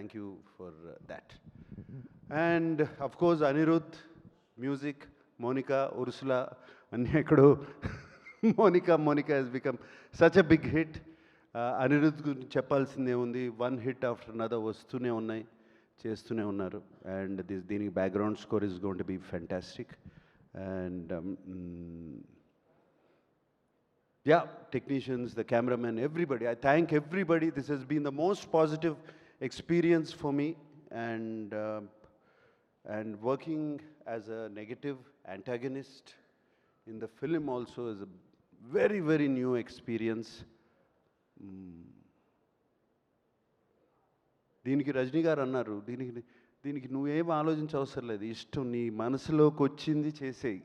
thank you for that. And of course, Anirudh, music, Monica, Ursula, Annekadu. Monica has become such a big hit. Anirudh గురించి చెప్పాల్సిందే ఉంది. One hit after another వస్తూనే ఉన్నాయి, చేస్తూనే ఉన్నారు. And దీనికి background score is going to be fantastic. And yeah, technicians, the cameraman, everybody. I thank everybody. This has been the most positive experience for me. And working as a negative antagonist in the film also is a very, very new experience. దీనికి రజనీ గారు అన్నారు, దీనికి నువ్వేం ఆలోచించవసరం లేదు, ఇష్టం నీ మనసులోకి వచ్చింది చేసేయి.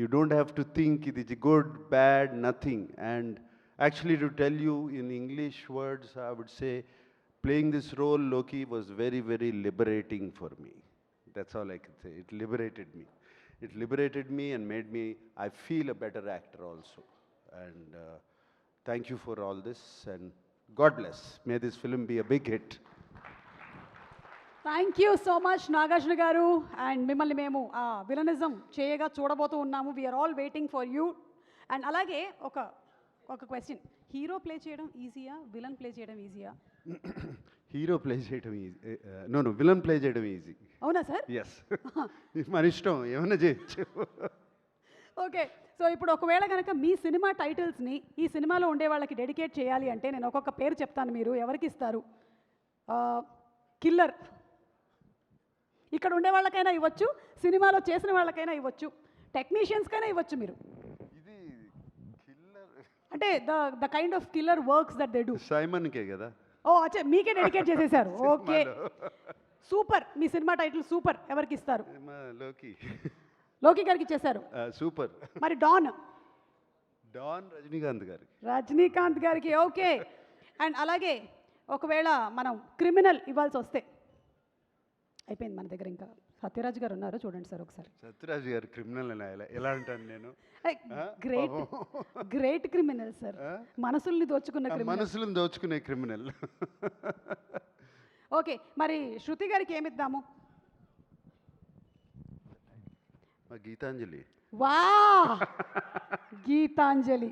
You don't have to think it is good, bad, nothing. And actually, to tell you in English words, I would say playing this role, Loki, was very, very liberating for me. That's all I can say. It liberated me. It liberated me and made me, I feel a better actor also. And thank you for all this, and God bless. May this film be a big hit. Thank you so much Nagarjuna garu. And మిమ్మల్ని మేము villainism చేయగా చూడబోతూ ఉన్నాము. We are all waiting for you. And అలాగే ఒక question, hero play చేయడం ఈజీయా, villain play చేయడం ఈజీయా? Hero play చేయడం ఈజీ, నో విలన్ ప్లే చేయడం ఈజీ. అవునా సార్? ఎస్, మన ఇష్టం, ఏమైనా చేయొచ్చు. ఓకే, సో ఇప్పుడు ఒకవేళ కనుక మీ సినిమా టైటిల్స్ని ఈ సినిమాలో ఉండే వాళ్ళకి డెడికేట్ చేయాలి అంటే నేను ఒక్కొక్క పేరు చెప్తాను, మీరు ఎవరికి ఇస్తారు? కిల్లర్ ఇక్కడ ఉండే వాళ్ళకైనా ఇవ్వచ్చు, సినిమాలో చేసిన వాళ్ళకైనా ఇవ్వచ్చు, టెక్నీషియన్స్కైనా ఇవ్వచ్చు. మీరు ఇది కిల్లర్ అంటే the kind of killer works that they do. సైమన్కే కదా? ఓ అచ్చా, మీకే డెడికేట్ చేసేసారు. Okay, super. మీ సినిమా టైటిల్ సూపర్. ఎవరికి ఇస్తారు? లోకి గారికి ఇచ్చేశారు. సూపర్. మరి డాన్ రజనీకాంత్ గారికి. రజనీకాంత్ గారికి. ఓకే. అండ్ అలాగే ఒకవేళ మనం క్రిమినల్ ఇవ్వాల్సి వస్తే, అయిపోయింది మన దగ్గర, ఇంకా సత్యరాజ్ గారు ఉన్నారు, చూడండి సార్ ఒకసారి. సత్యరాజ్ గారు క్రిమినల్ ఎలా అంటాను నేను? గ్రేట్ క్రిమినల్ సార్, మనసుల్ని దోచుకునే క్రిమినల్. ఓకే, మరి శృతి గారికి ఏమిద్దాము? గీతాంజలి. వా, గీతాంజలి.